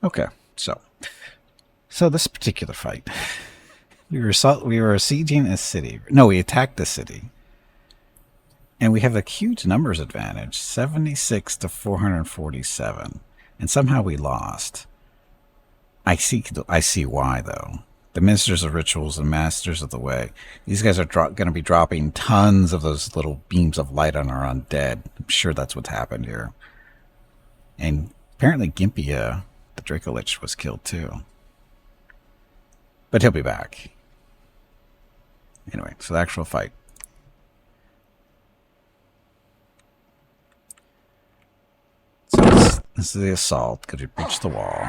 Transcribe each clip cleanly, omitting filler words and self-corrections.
Okay, so this particular fight, we were sieging a city. No, we attacked the city, and we have a huge numbers advantage, 76 to 447, and somehow we lost. I see why though. The ministers of rituals and masters of the way. These guys are going to be dropping tons of those little beams of light on our undead. I'm sure that's what's happened here. And apparently Gimpy, the Dracolich, was killed too. But he'll be back. Anyway, so the actual fight. So this is the assault, because we breached the wall.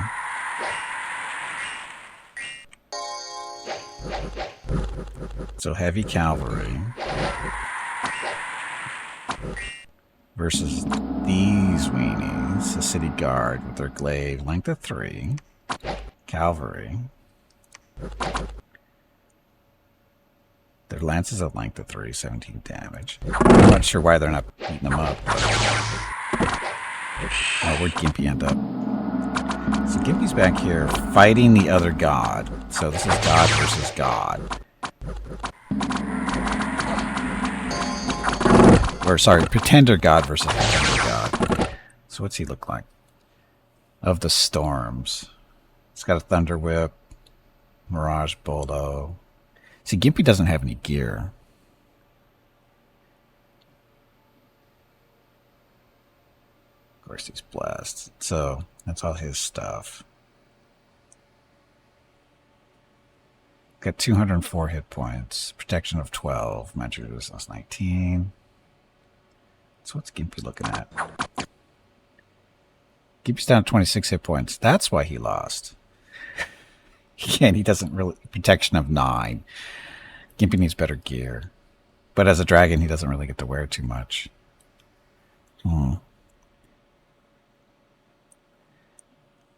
So heavy cavalry versus these weenies, the city guard with their glaive, length of 3, cavalry. Their lances at length of 3, 17 damage. I'm not sure why they're not beating them up. Oh, where'd Gimpy end up? So Gimpy's back here fighting the other god. So this is god versus god. Or sorry, pretender god versus pretender god. So what's he look like? Of the storms. It's got a thunder whip, mirage bolo. See, Gimpy doesn't have any gear. Of course, he's blessed. So that's all his stuff. Got 204 hit points, protection of 12, magic resistance 19. So what's Gimpy looking at? Gimpy's down to 26 hit points. That's why he lost. Again, he doesn't really... Protection of 9. Gimpy needs better gear. But as a dragon, he doesn't really get to wear too much.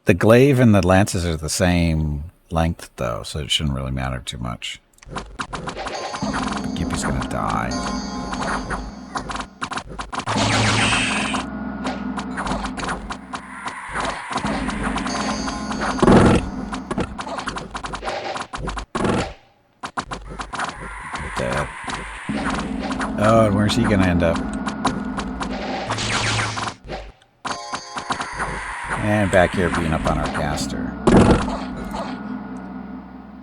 The glaive and the lances are the same length, though, so it shouldn't really matter too much. Gimpy's gonna die. Dead. Oh, and where's he gonna end up? And back here being up on our caster.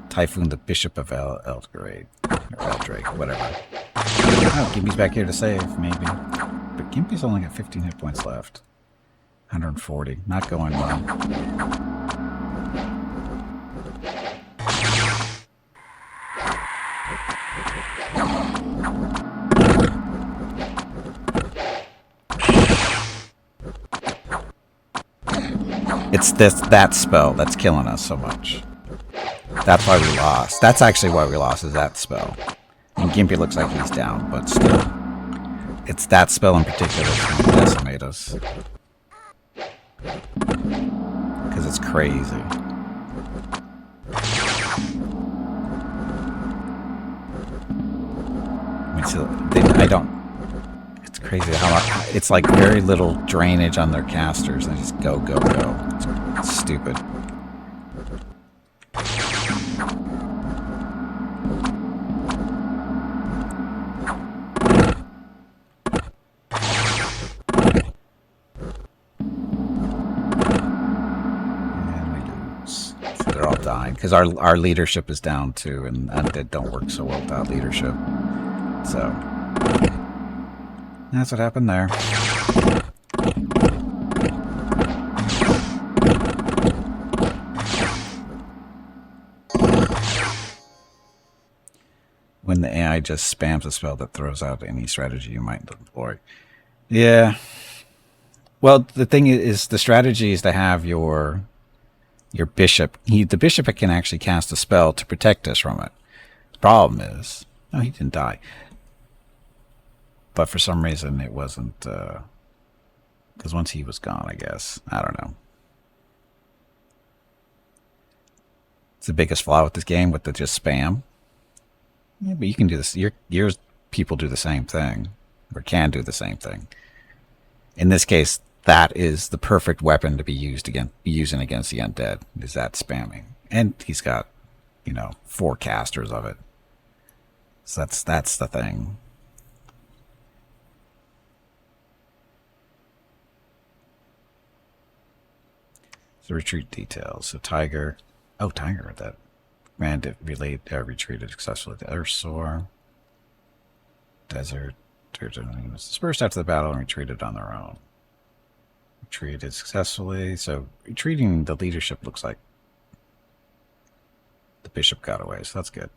Typhoon, the Bishop of Eldrake. Or Eldrake, whatever. Oh, Gimpy's back here to save, maybe. But Gimpy's only got 15 hit points left. 140. Not going well. It's that spell that's killing us so much. That's why we lost. That's actually why we lost, is that spell. And Gimpy looks like he's down, but still. It's that spell in particular that's going to decimate us. Because it's crazy. I mean, so I don't... It's crazy how... It's like very little drainage on their casters. They just go, go, go. It's stupid. They're all dying because our leadership is down too, and undead don't work so well without leadership. So that's what happened there. When the AI just spams a spell that throws out any strategy you might employ. Yeah. Well, the thing is, the strategy is to have your bishop. The bishop can actually cast a spell to protect us from it. The problem is, no, he didn't die. But for some reason, it wasn't. Because once he was gone, I guess. I don't know. It's the biggest flaw with this game, with the just spam. Yeah, but you can do this. Your people do the same thing, or can do the same thing. In this case, that is the perfect weapon to be using against the undead, is that spamming. And he's got, 4 casters of it. So that's the thing. So retreat details. So Tiger. Oh, Tiger, that retreated successfully to Ermor. Desert. Dispersed after the battle and retreated on their own. Retreated successfully. So retreating the leadership looks like the bishop got away, so that's good.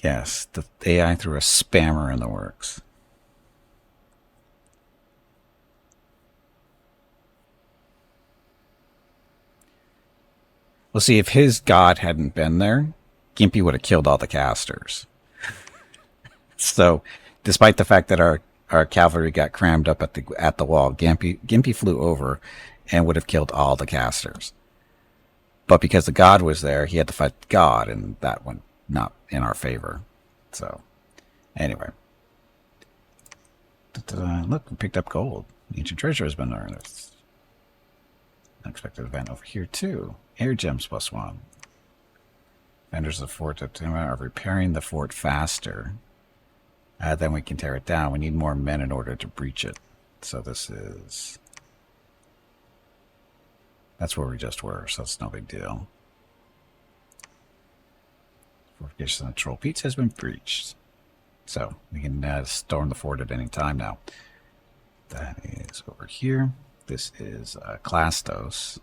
Yes, the AI threw a spammer in the works. Well, see, if his god hadn't been there, Gimpy would have killed all the casters. So, despite the fact that our cavalry got crammed up at the wall, Gimpy flew over and would have killed all the casters. But because the god was there, he had to fight God, and that went not in our favor. So, anyway. Look, we picked up gold. Ancient treasure has been unearthed. Unexpected event over here, too. Air gems +1. Vendors of the fort are repairing the fort faster. Then we can tear it down. We need more men in order to breach it. So this is... That's where we just were, so it's no big deal. Fortification of the Troll Peaks has been breached. So we can storm the fort at any time now. That is over here. This is Clastos.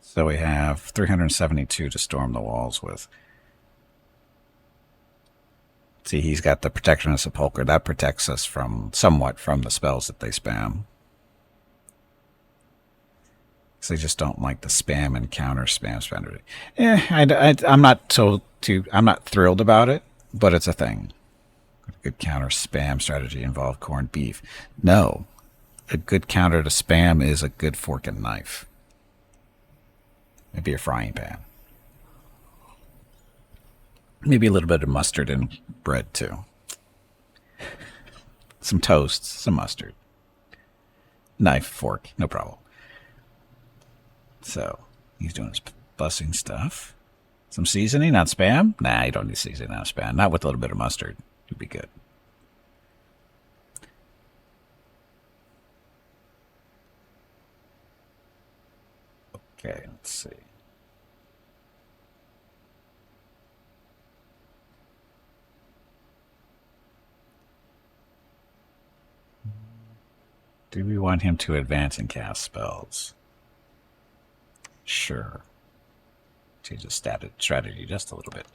So we have 372 to storm the walls with. See, he's got the Protection of Sepulchre. That protects us somewhat from the spells that they spam. So they just don't like the spam and counter spam strategy. I'm not thrilled about it, but it's a thing. A good counter spam strategy involve corned beef. No, a good counter to spam is a good fork and knife. Maybe a frying pan. Maybe a little bit of mustard and bread too. Some toast, some mustard. Knife, fork, no problem. So, he's doing his bussing stuff. Some seasoning, not spam? Nah, you don't need seasoning, not spam. Not with a little bit of mustard. It'd be good. Okay, let's see. Do we want him to advance and cast spells? Sure. Change his strategy just a little bit.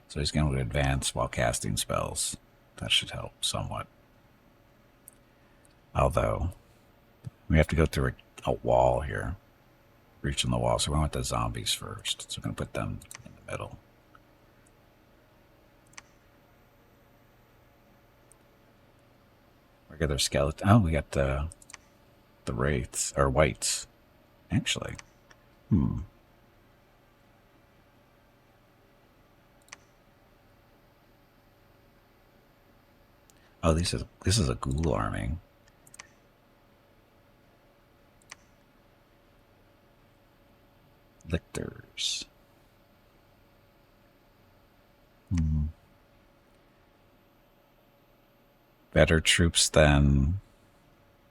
So he's going to advance while casting spells. That should help somewhat. Although, we have to go through a wall here. Reaching the wall. So we want the zombies first. So we're going to put them in the middle. Regular skeleton. Oh, we got the wraiths, or whites, actually. Oh, this is a ghoul army. Lictors. Better troops than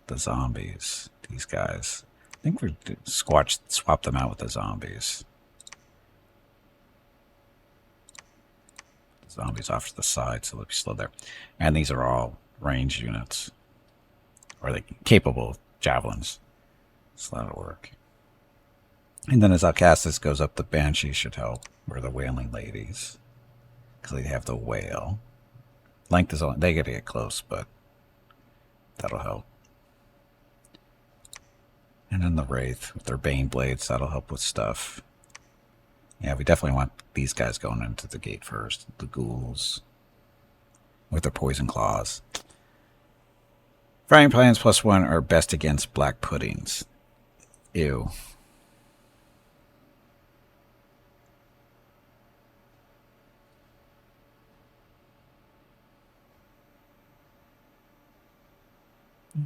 the zombies. These guys. I think we swap them out with the zombies. The zombies off to the side, so they'll be slow there. And these are all ranged units. Or they capable of javelins. So that'll work. And then as Alcastus goes up, the Banshees should help. Or the Wailing Ladies. Because they have the whale. Length is only, they gotta get close, but that'll help. And then the Wraith with their Bane Blades, that'll help with stuff. Yeah, we definitely want these guys going into the gate first. The ghouls with their Poison Claws. Frying pans +1 are best against black puddings. Ew.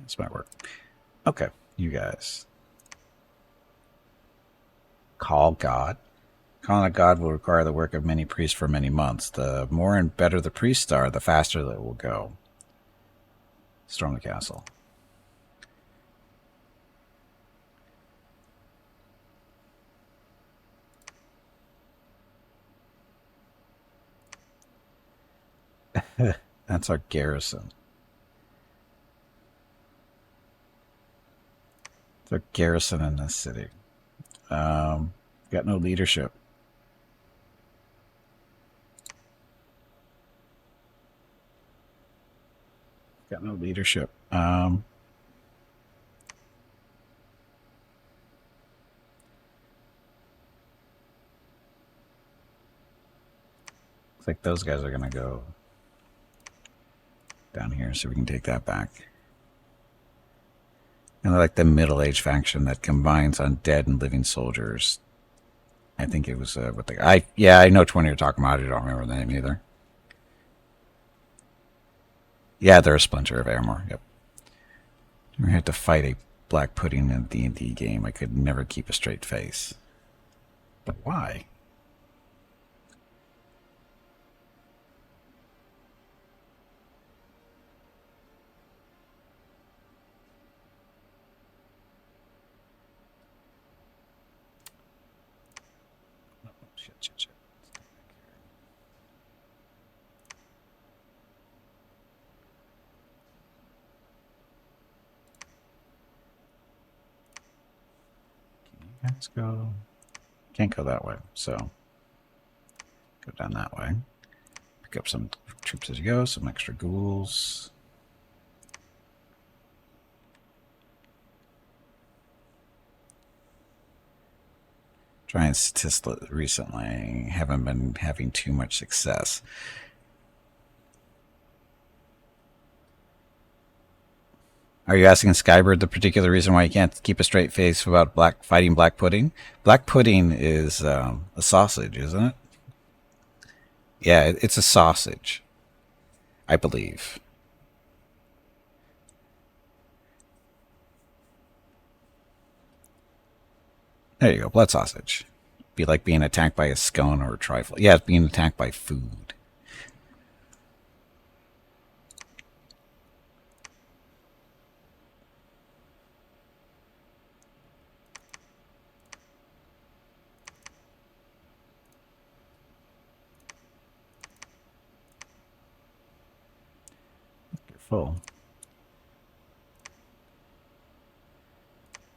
This might work. Okay, you guys. Call God. Calling a god will require the work of many priests for many months. The more and better the priests are, the faster they will go. Storm the castle. That's our garrison. It's our garrison in this city. Got no leadership. Got no leadership. Looks like those guys are gonna go down here so we can take that back. And they're like the middle-aged faction that combines undead and living soldiers. I think it was what the I know which one you're talking about. I don't remember the name either. Yeah, they're a splinter of Ermor. Yep. We had to fight a black pudding in a D&D game. I could never keep a straight face. But why? Oh, shit. Let's go. Can't go that way, so go down that way. Pick up some troops as you go, some extra ghouls. Trying statistics recently, haven't been having too much success. Are you asking Skybird the particular reason why you can't keep a straight face about fighting black pudding? Black pudding is a sausage, isn't it? Yeah, it's a sausage, I believe. There you go, blood sausage. Be like being attacked by a scone or a trifle. Yeah, it's being attacked by food. You're full.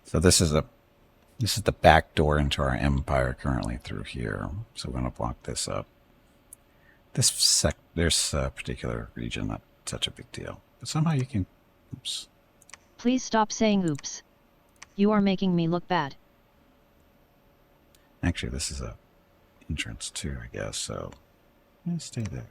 So this is the back door into our empire currently through here. So we're going to block this up. There's a particular region not such a big deal, but somehow you can. Oops. Please stop saying oops. You are making me look bad. Actually, this is a entrance too, I guess. So stay there.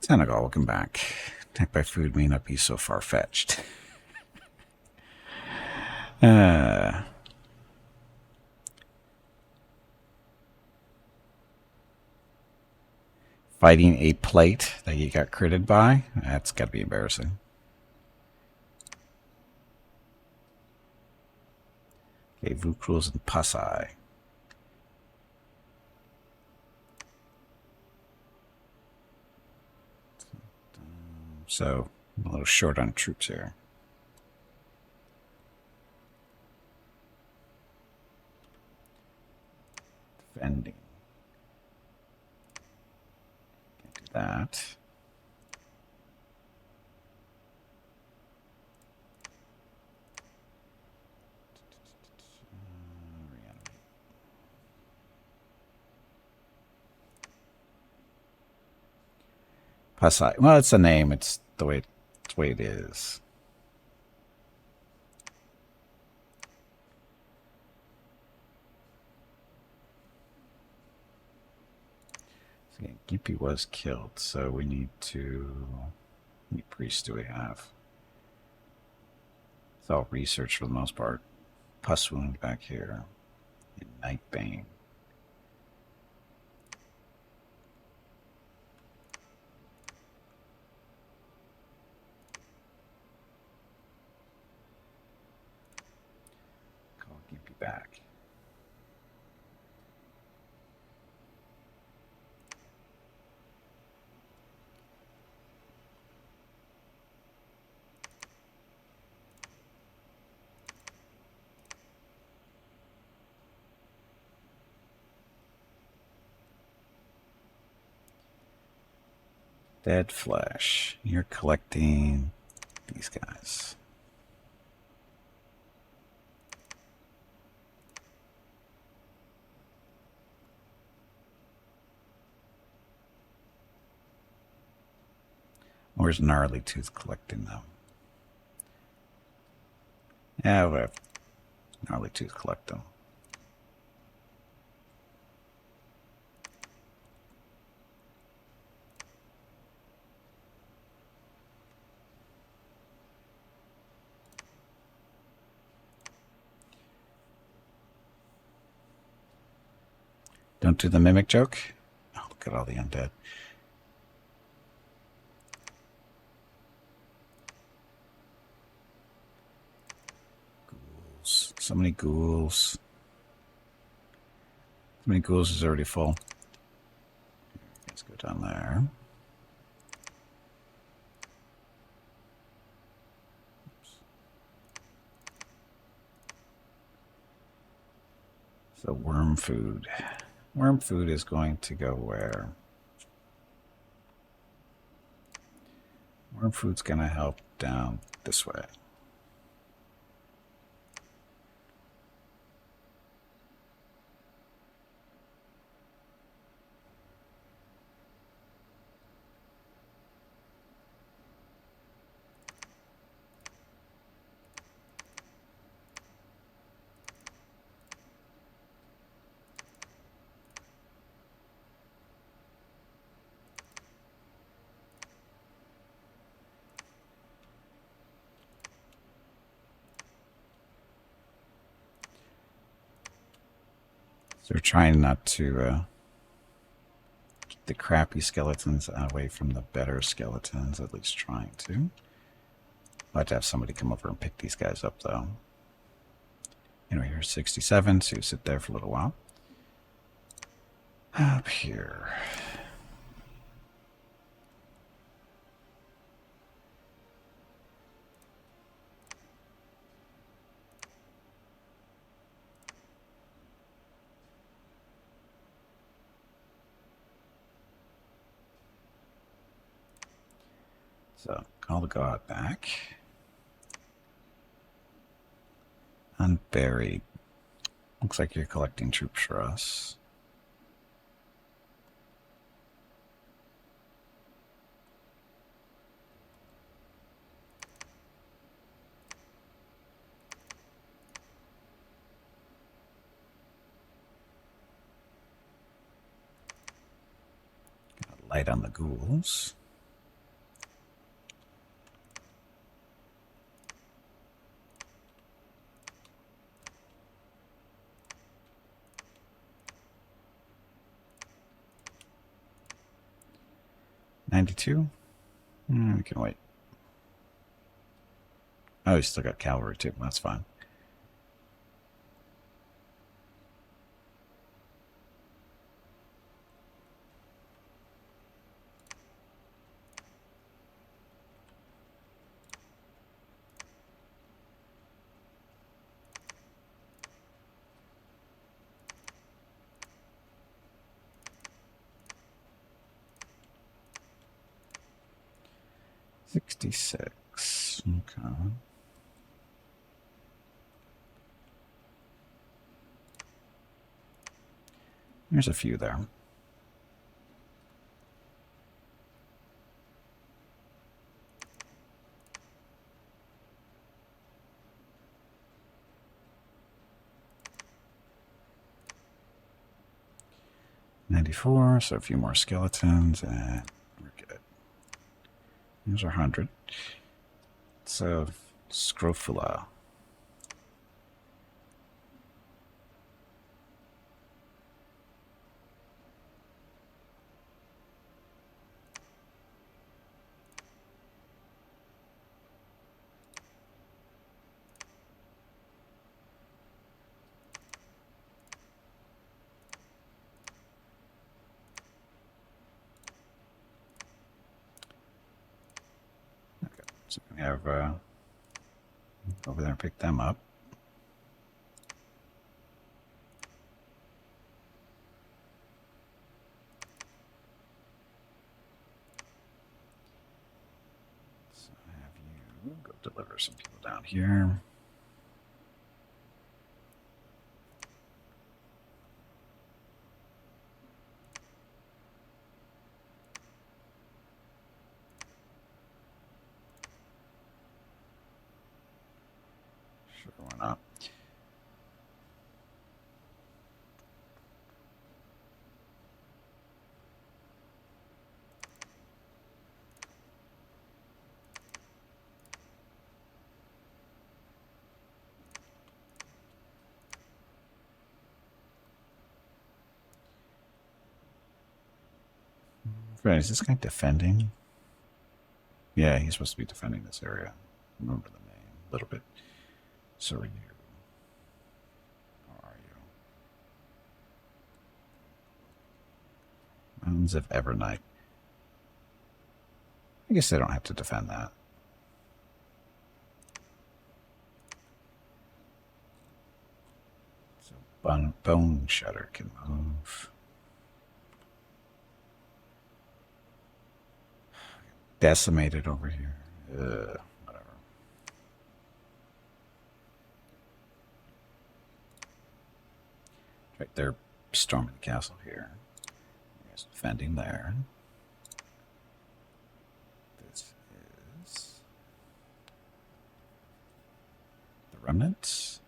Senegal, welcome back. Attacked by food may not be so far-fetched. Fighting a plate that you got critted by? That's got to be embarrassing. Okay, Vukrul's and Pasai. So, I'm a little short on troops here. Defending. Can't do that. Pasai. Well, it's a name. It's the way it is. So, yeah, Gimpy was killed, so we need to. How many priests do we have? It's all research for the most part. Pus wound back here. And Nightbane. Call Gimpy back. Dead flesh. You're collecting these guys. Where's Gnarly Tooth collecting them? Yeah, we'll have Gnarly Tooth collect them. Don't do the mimic joke. Oh, look at all the undead. Ghouls. So many ghouls. So many ghouls is already full. Let's go down there. Oops. So worm food. Worm food is going to go where? Worm food's going to help down this way. So we're trying not to keep the crappy skeletons away from the better skeletons, at least trying to. I'll have to have somebody come over and pick these guys up, though. Anyway, here's 67, so you sit there for a little while. Up here. So, call the god back. Unburied. Looks like you're collecting troops for us. Got a light on the ghouls. $92. We can wait. Oh, he's still got cavalry too. That's fine. $66. Okay. There's a few there. 94, so a few more skeletons, and we're good. Here's our 100. So, Scrofula. So we have over there and pick them up. So have you go deliver some people down here. Sure, why not? Right, is this guy defending? Yeah, he's supposed to be defending this area. Remember the name a little bit. So are you? How are you? Mountains of Evernight. I guess they don't have to defend that. So Bone Shutter can move. Decimated over here. Whatever. Right, they're storming the castle here. There's defending there. This is the remnants.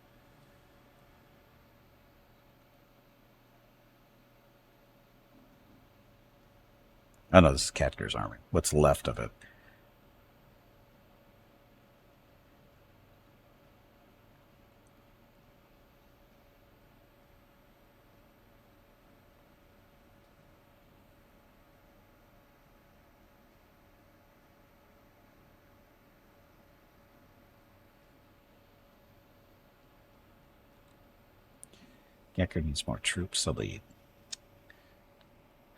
Oh no, this is Katger's army. What's left of it? Katger needs more troops to lead.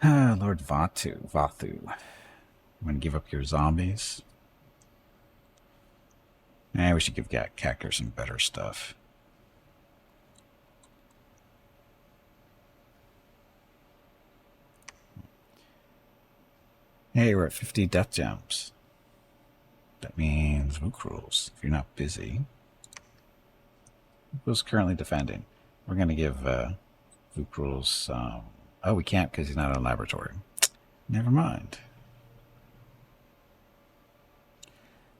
Ah, Lord Vathu. I'm gonna give up your zombies. We should give Katger some better stuff. Hey, we're at 50 death gems. That means Vuk rules. If you're not busy. Who's currently defending? We're going to give Vuk rules. Oh, we can't because he's not in a laboratory. Never mind.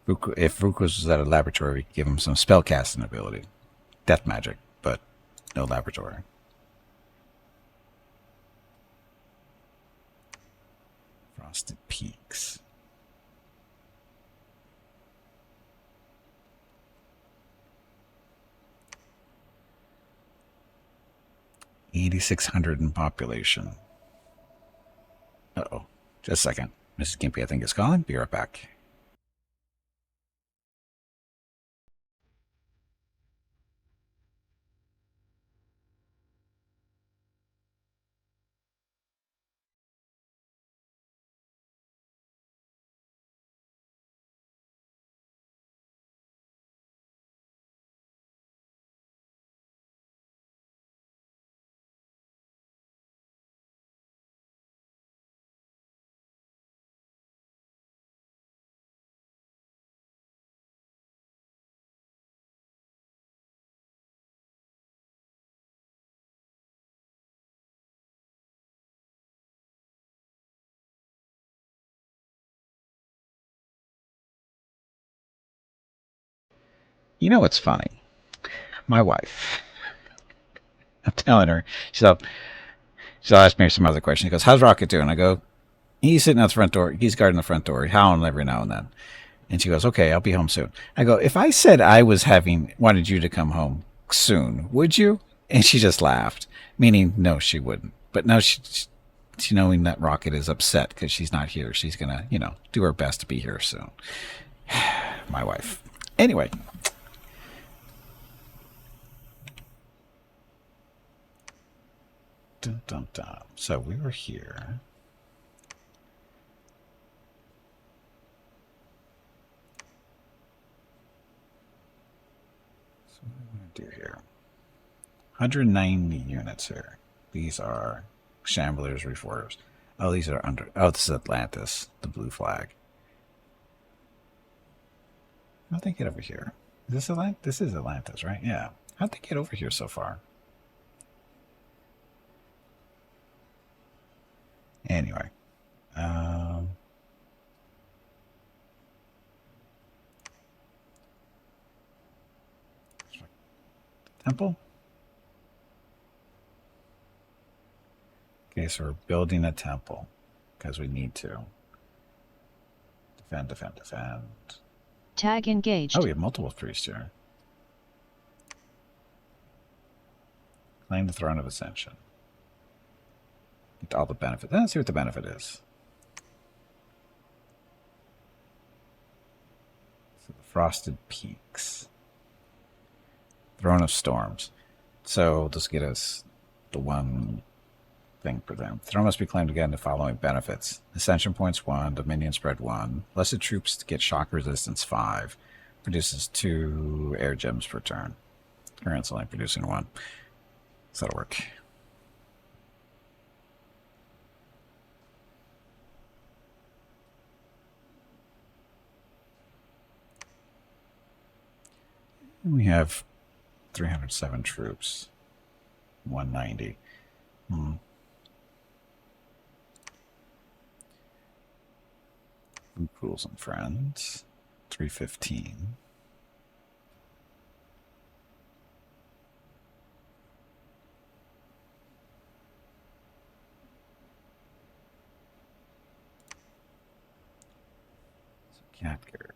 If Vuk was at a laboratory, we could give him some spell casting ability. Death magic, but no laboratory. Frosted Peaks. $8,600 in population. Uh-oh. Just a second. Mrs. Gimpy, I think, is calling. Be right back. You know what's funny? My wife. I'm telling her. She's up. She'll ask me some other question. He goes, how's Rocket doing? I go, he's sitting at the front door. He's guarding the front door. He's howling every now and then. And she goes, okay, I'll be home soon. I go, if I said I wanted you to come home soon, would you? And she just laughed, meaning no, she wouldn't. But now she knowing that Rocket is upset because she's not here. She's going to, do her best to be here soon. My wife. Anyway. Dun, dun, dun. So we were here. So what do we want to do here? 190 units here. These are Shamblers, Reforgers. Oh, these are under... Oh, this is Atlantis, the blue flag. How'd they get over here? Is this Atlantis? This is Atlantis, right? Yeah. How'd they get over here so far? Anyway. Temple? Okay, so we're building a temple because we need to. Defend, defend, defend. Tag engaged. Oh, we have multiple priests here. Claim the throne of ascension. Get all the benefit. Let's see what the benefit is. So the Frosted Peaks. Throne of Storms. So this get us the one thing for them. Throne must be claimed again. The following benefits: Ascension points 1, Dominion spread 1, blessed troops to get shock resistance 5, produces 2 air gems per turn. Current's only producing 1. So that'll work. And we have 307 troops. 190. Pools and friends. 315. Catger.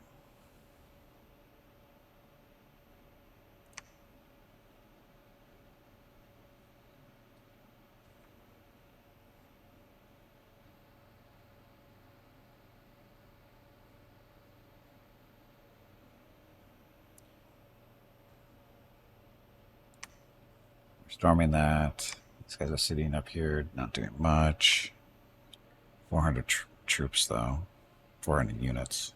Storming that. These guys are sitting up here, not doing much. 400 troops, though. 400 units.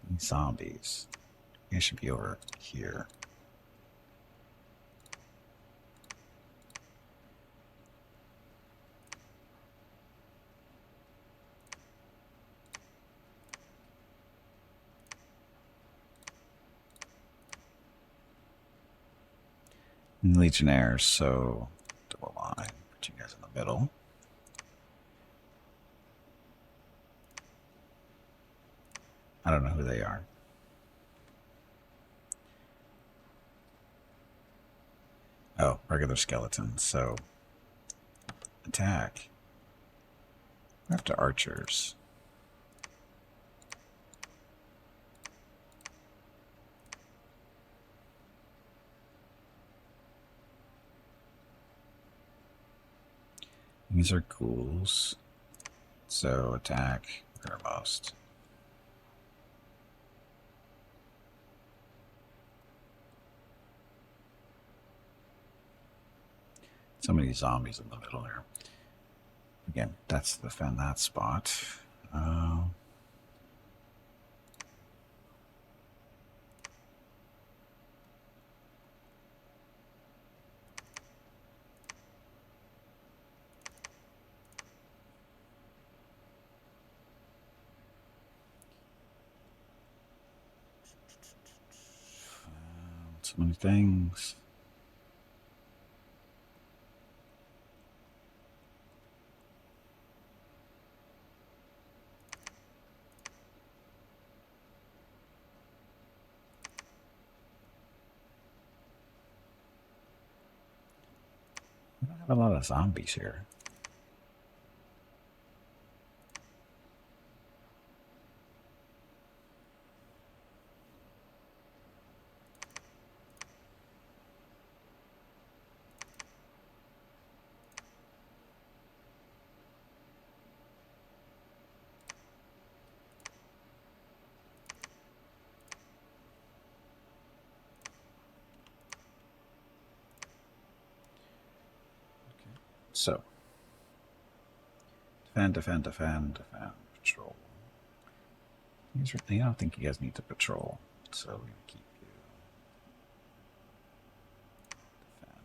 These zombies. They should be over here. Legionnaires, so double line. Put you guys in the middle. I don't know who they are. Oh, regular skeletons. So attack. We're after archers. These are ghouls. So attack rearmost. So many zombies in the middle here. Again, that's to defend that spot. So many things. We don't have a lot of zombies here. So, defend, patrol. I don't think you guys need to patrol, so we're going to keep you. Defend.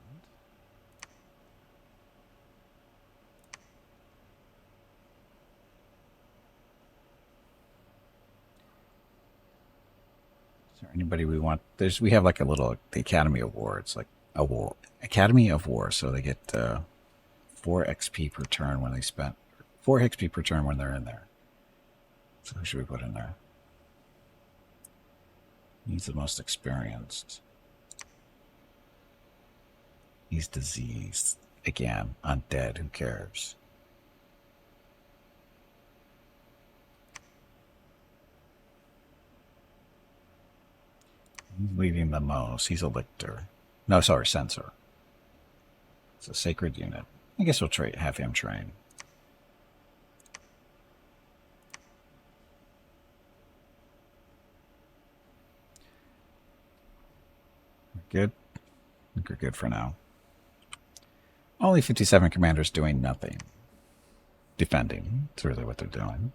Is there anybody we want? We have like a little, the Academy Awards, like a war, Academy of War, so they get 4 XP per turn when they spent 4 XP per turn when they're in there. So who should we put in there? He's the most experienced. He's diseased. Again, undead, who cares? He's leading the most. He's a lictor. No, sorry, censor. It's a sacred unit. I guess we'll have him train. Good? I think we're good for now. Only 57 commanders doing nothing. Defending. That's really what they're doing.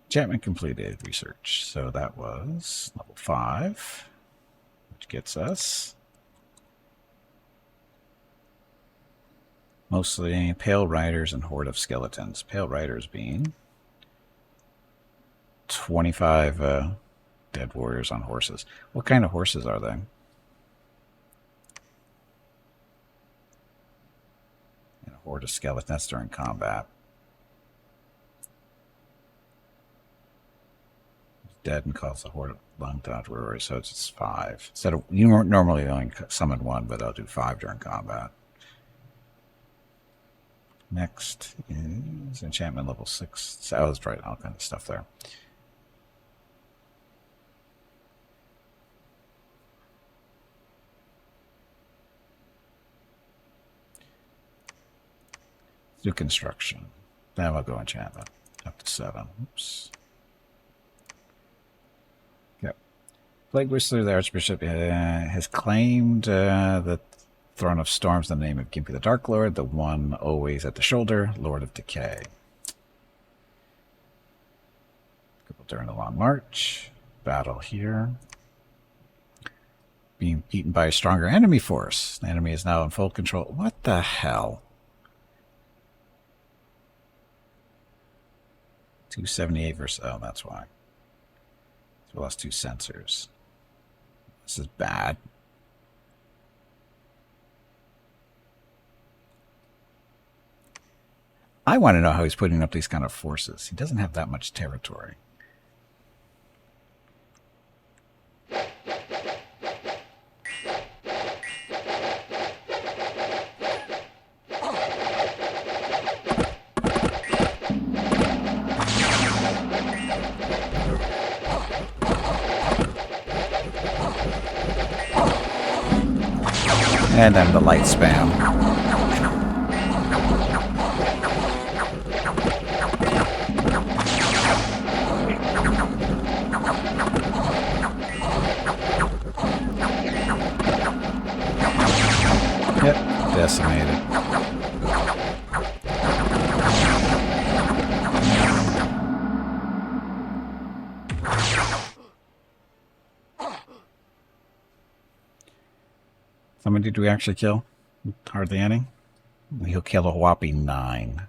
Enchantment completed research. So that was level 5, which gets us mostly Pale Riders and Horde of Skeletons. Pale Riders being 25 dead warriors on horses. What kind of horses are they? And a Horde of Skeletons. That's during combat. Dead and calls the Horde of Long Dodge Warriors, so it's just 5. Instead of, you normally only summon 1, but I'll do 5 during combat. Next is enchantment level 6. So I was right, all kind of stuff there. Do construction. Then we'll go enchantment up to 7. Oops. Plague Whistler, the Archbishop, has claimed the Throne of Storms in the name of Gimpy the Dark Lord, the one always at the shoulder, Lord of Decay. Couple during the Long March. Battle here. Being beaten by a stronger enemy force. The enemy is now in full control. What the hell? 278 versus... Oh, that's why. So we lost 2 sensors. This is bad. I want to know how he's putting up these kind of forces. He doesn't have that much territory. And then the light spam. Yep, decimated. How many did we actually kill? Hardly any. He'll kill a whopping 9.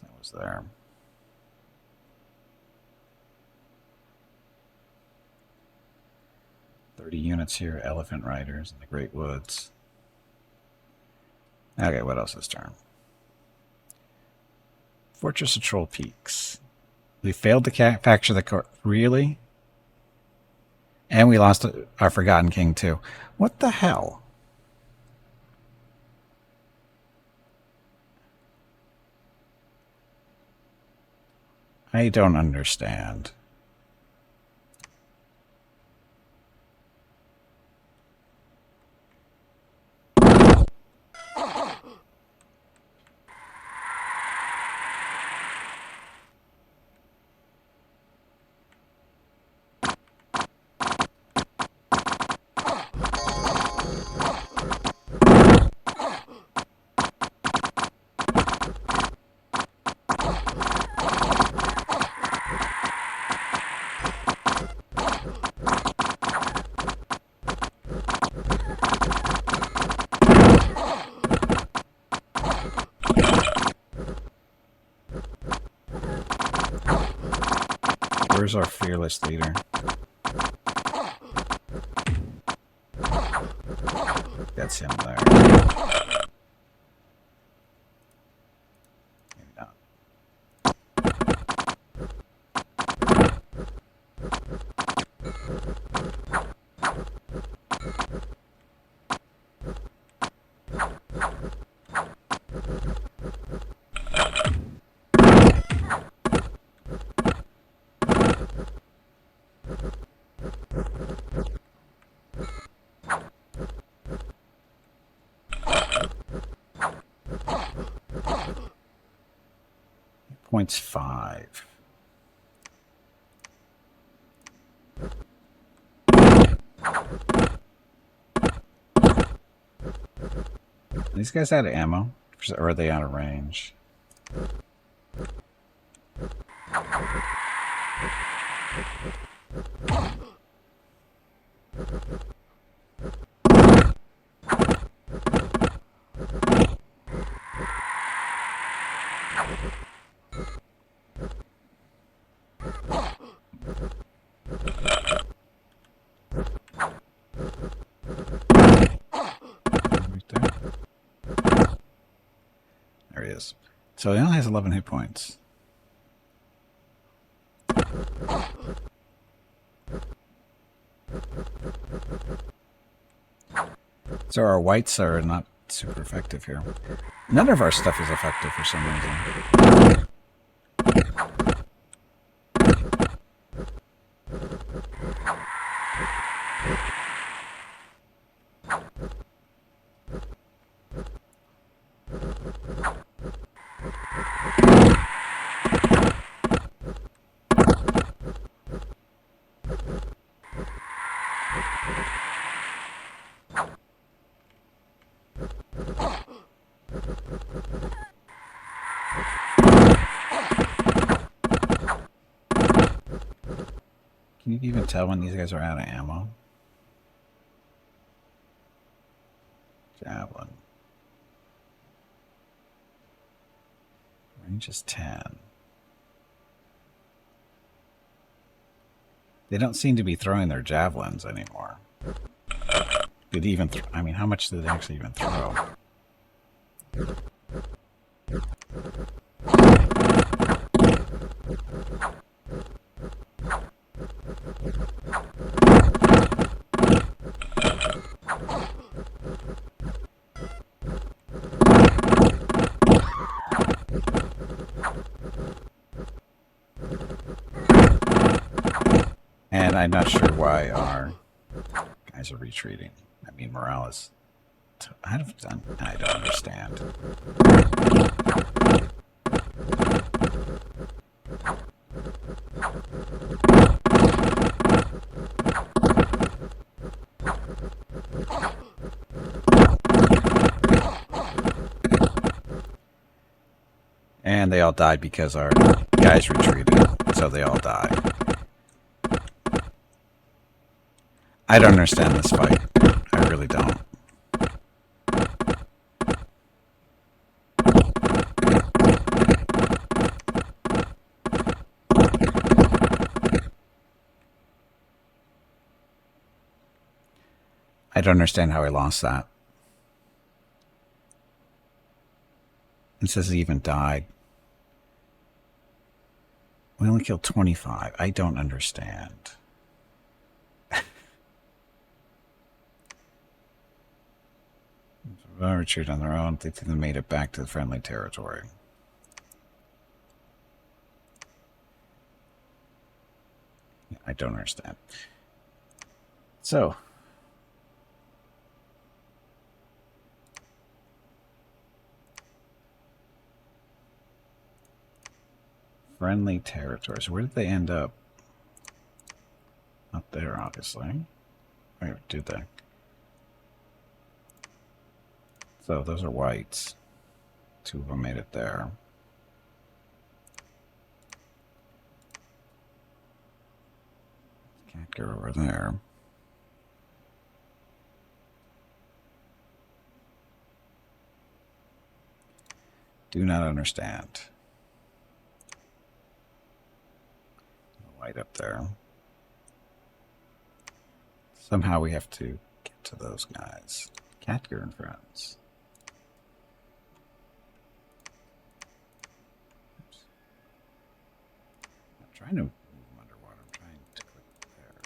That was there. Units here, Elephant Riders in the Great Woods. Okay, what else this turn? Fortress of Troll Peaks. We failed to capture the core. Really? And we lost our Forgotten King, too. What the hell? I don't understand. Where's our fearless leader? That's him there. Maybe not. Points 5. These guys out of ammo? Or are they out of range? There he is. So he only has 11 hit points. So our whites are not super effective here. None of our stuff is effective for some reason. Can you even tell when these guys are out of ammo? Javelin. Range is 10. They don't seem to be throwing their javelins anymore. Did even I mean, how much did they actually even throw? And I'm not sure why our guys are retreating. I mean, morale is... I don't understand. And they all died because our guys retreated, so they all died. I don't understand this fight. I really don't. I don't understand how I lost that. It says he even died. We only killed 25. I don't understand. Retreat on their own. They think they made it back to the friendly territory. I don't understand. So, friendly territory. So where did they end up? Not there, obviously. Where did they? So those are whites. 2 of them made it there. Can't go over there. Do not understand. White up there. Somehow we have to get to those guys. Catger and friends. Oops. I'm trying to move them underwater. I'm trying to click there.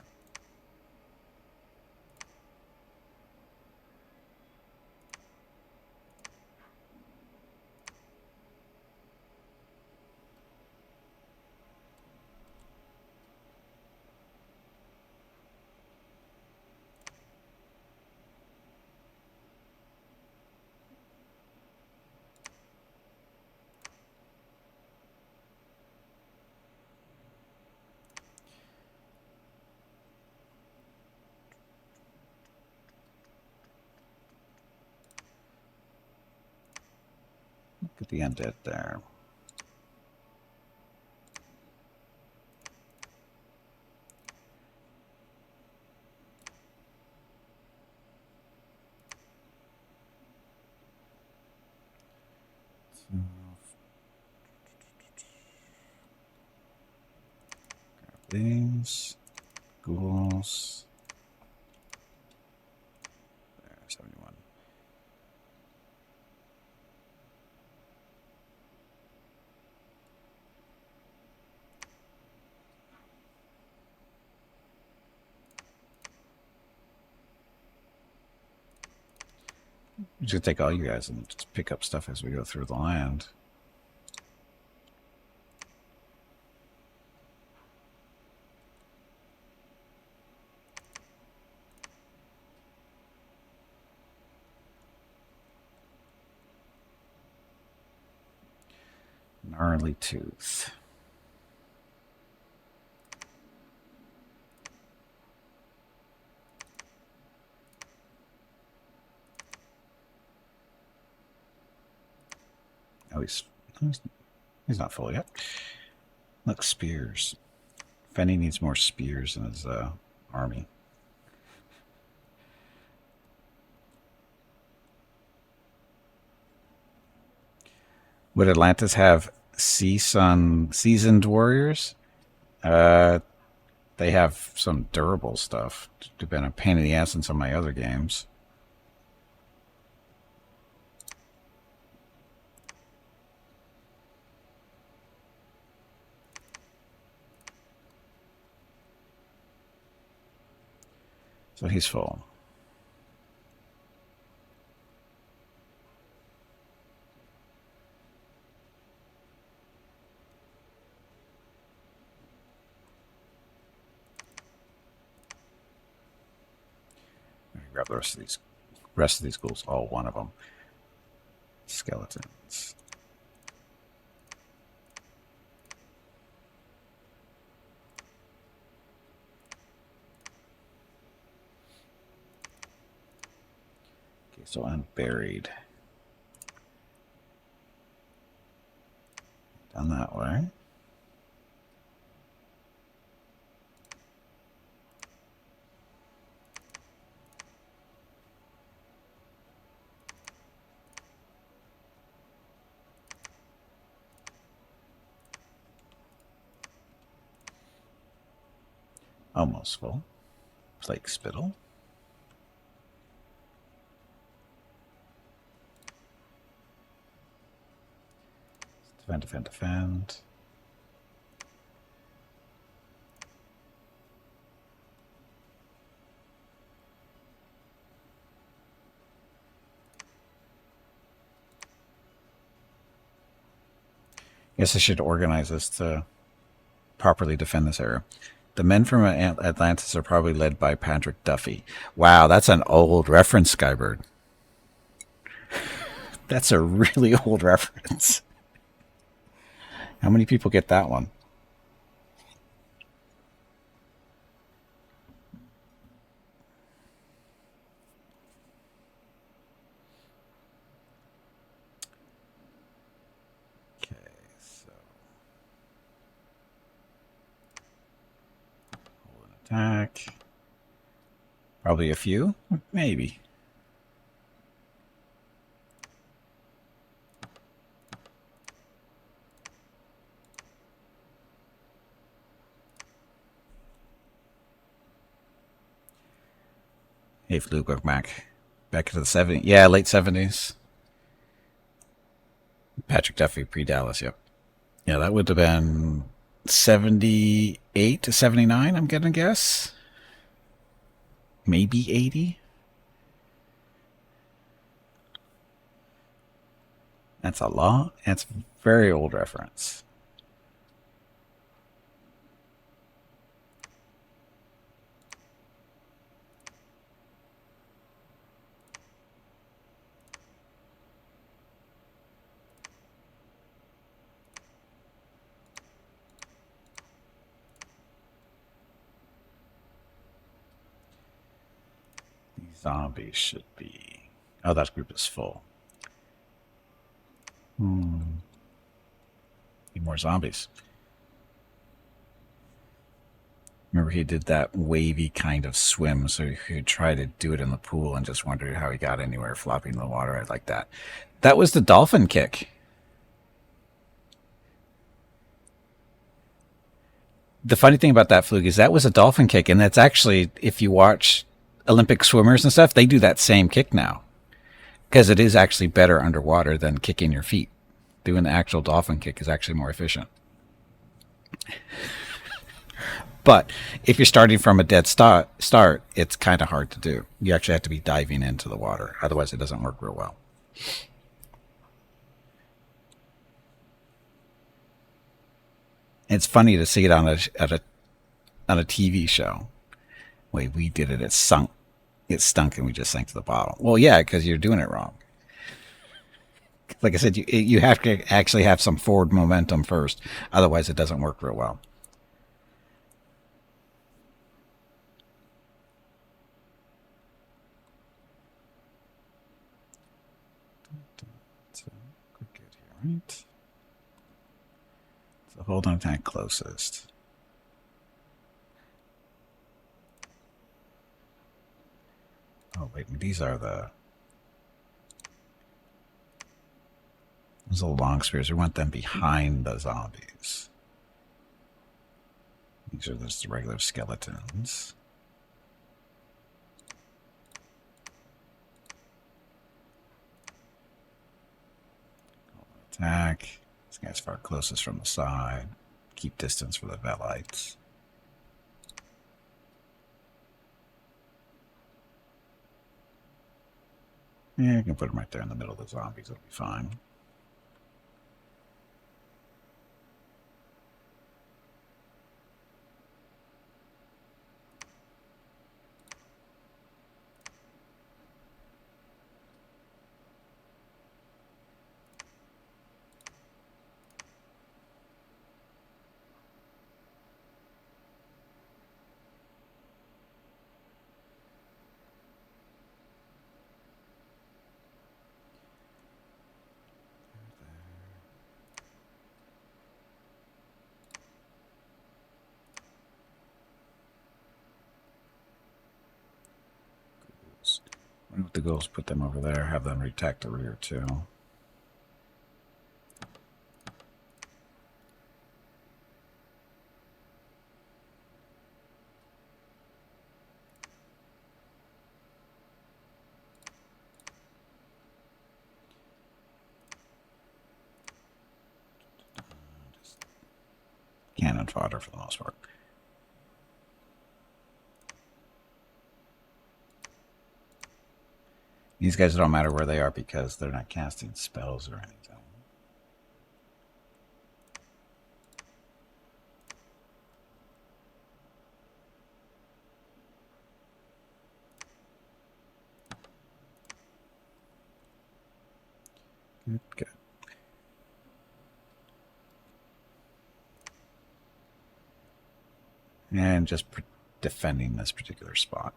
Look at the undead there. So, grab these. Ghouls. There, 71. I'm just gonna take all you guys and just pick up stuff as we go through the land. Gnarly tooth. Oh, he's not full yet. Look, spears. Fenny needs more spears in his army. Would Atlantis have seasoned warriors? They have some durable stuff. It's been a pain in the ass in some of my other games. So he's full. Grab the rest of these ghouls. All one of them. Skeletons. Okay, so unburied. Down that way. Almost full. Plague spittle. Defend, defend, defend. Guess I should organize this to properly defend this area. The men from Atlantis are probably led by Patrick Duffy. Wow, that's an old reference, Skybird. That's a really old reference. How many people get that one? Okay, so hold an attack. Probably a few, maybe. Hey, Fluke, welcome back to the 70s. Yeah, late 70s. Patrick Duffy, pre-Dallas, yep. Yeah, that would have been 78 to 79, I'm gonna guess. Maybe 80. That's a lot. That's a very old reference. These zombies should be... Oh, that group is full. Need more zombies. Remember, he did that wavy kind of swim, so he could try to do it in the pool and just wondered how he got anywhere flopping in the water. I like that. That was the dolphin kick. The funny thing about that, Fluke, is that was a dolphin kick, and that's actually, if you watch Olympic swimmers and stuff, they do that same kick now. Because it is actually better underwater than kicking your feet. Doing the actual dolphin kick is actually more efficient. But if you're starting from a dead start, it's kind of hard to do. You actually have to be diving into the water. Otherwise, it doesn't work real well. It's funny to see it on a TV show. Wait, we did it. It sunk. It stunk, and we just sank to the bottom. Well, yeah, because you're doing it wrong. Like I said, you have to actually have some forward momentum first. Otherwise, it doesn't work real well. So, quick get here, right? So hold on attack closest. Oh, wait, these are the... Those little long spears. We want them behind the zombies. These are just the regular skeletons. Attack. This guy's far closest from the side. Keep distance for the Velites. Yeah, you can put them right there in the middle of the zombies. It'll be fine. What the goals? Put them over there. Have them attack the rear too. Just cannon fodder for the most part. These guys don't matter where they are because they're not casting spells or anything. Good, good. And just defending this particular spot.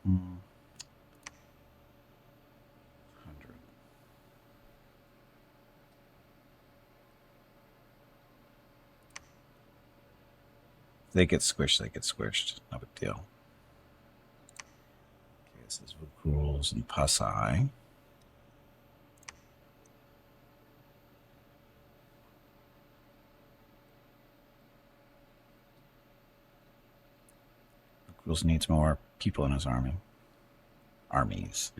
Hmm. 100. They get squished, they get squished. No big deal. Okay, this is Vukuls and Pasai. Vukuls needs more people in his army. Armies.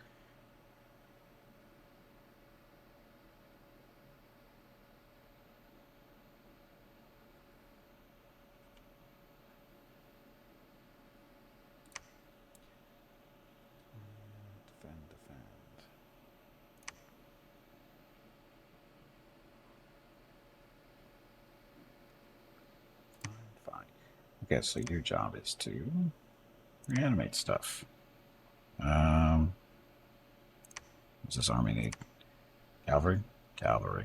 Defend, defend. Fine. Okay, so your job is to reanimate stuff. What's this army need? Cavalry? Cavalry.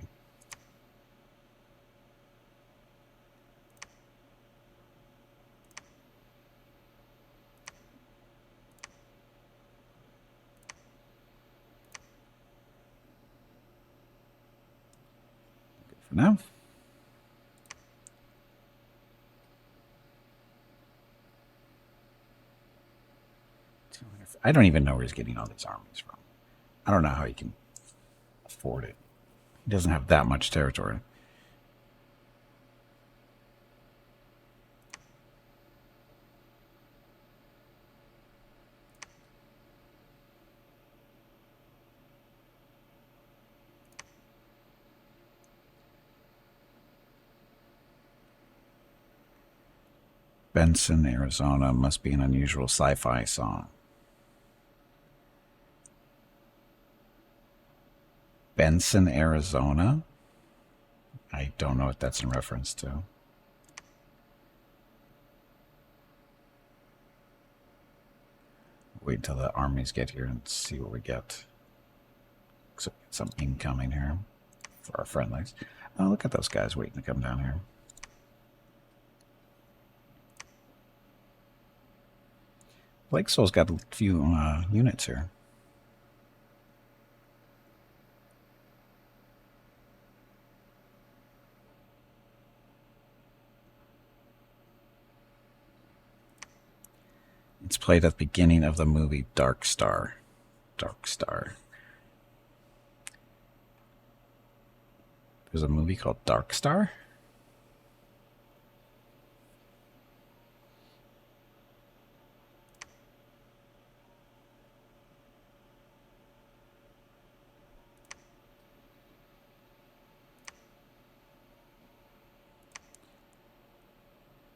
Good for now. I don't even know where he's getting all these armies from. I don't know how he can afford it. He doesn't have that much territory. Benson, Arizona must be an unusual sci-fi song. Benson, Arizona? I don't know what that's in reference to. Wait until the armies get here and see what we get. So some incoming here for our friendlies. Oh, look at those guys waiting to come down here. Blake Soul's got a few units here. It's played at the beginning of the movie Dark Star. Dark Star. There's a movie called Dark Star?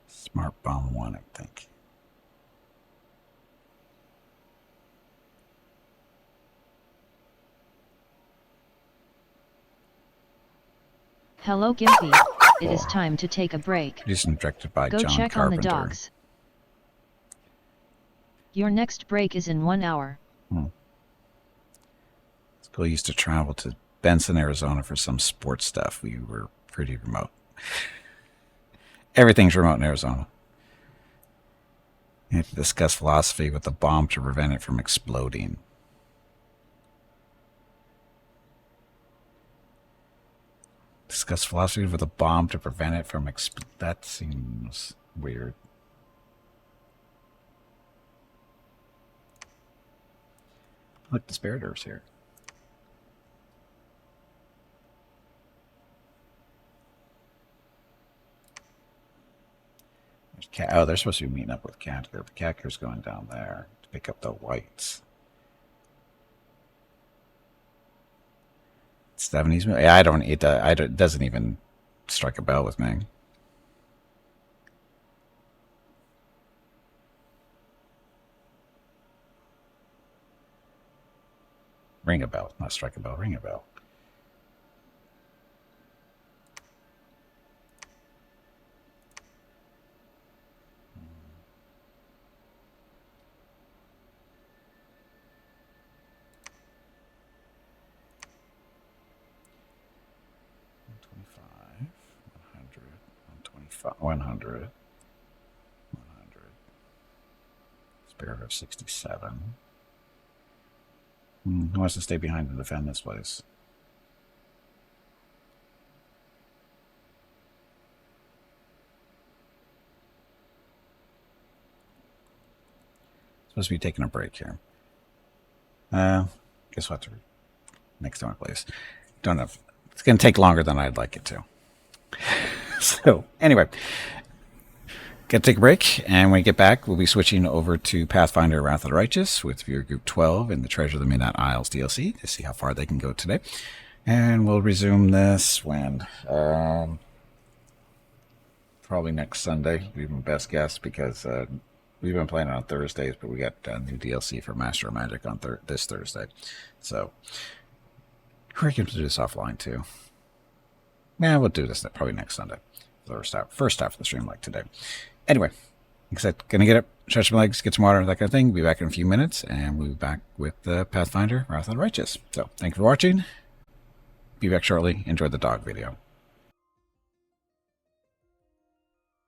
Smart Bomb 1, I think. Hello Gimpy, it is time to take a break. Produced and directed by Go John check Carpenter. on the dogs. Your next break is in 1 hour. School used to travel to Benson, Arizona for some sports stuff. We were pretty remote. Everything's remote in Arizona. You have to discuss philosophy with the bomb to prevent it from exploding. Discuss philosophy with a bomb to prevent it from that seems weird. Look, the Spiriters here. Oh, they're supposed to be meeting up with Catker, but Catker's going down there to pick up the whites. 70s movie? I don't. It doesn't even strike a bell with me. Ring a bell, not strike a bell. Ring a bell. 100. Spirit of 67. Who wants to stay behind and defend this place? Supposed to be taking a break here. Guess what? Next time, please. Don't know. It's going to take longer than I'd like it to. So, anyway. Got to take a break, and when we get back, we'll be switching over to Pathfinder Wrath of the Righteous with Viewer Group 12 and the Treasure of the Midnight Isles DLC to see how far they can go today. And we'll resume this when? Probably next Sunday, would be my best guess, because we've been playing on Thursdays, but we got new DLC for Master of Magic on this Thursday. So, we're going to do this offline too. Yeah, we'll do this probably next Sunday. First half of the stream like today. Anyway, like I said, gonna get up, stretch my legs, get some water, that kind of thing. Be back in a few minutes, and we'll be back with Pathfinder Wrath of the Righteous. So, thank you for watching. Be back shortly. Enjoy the dog video.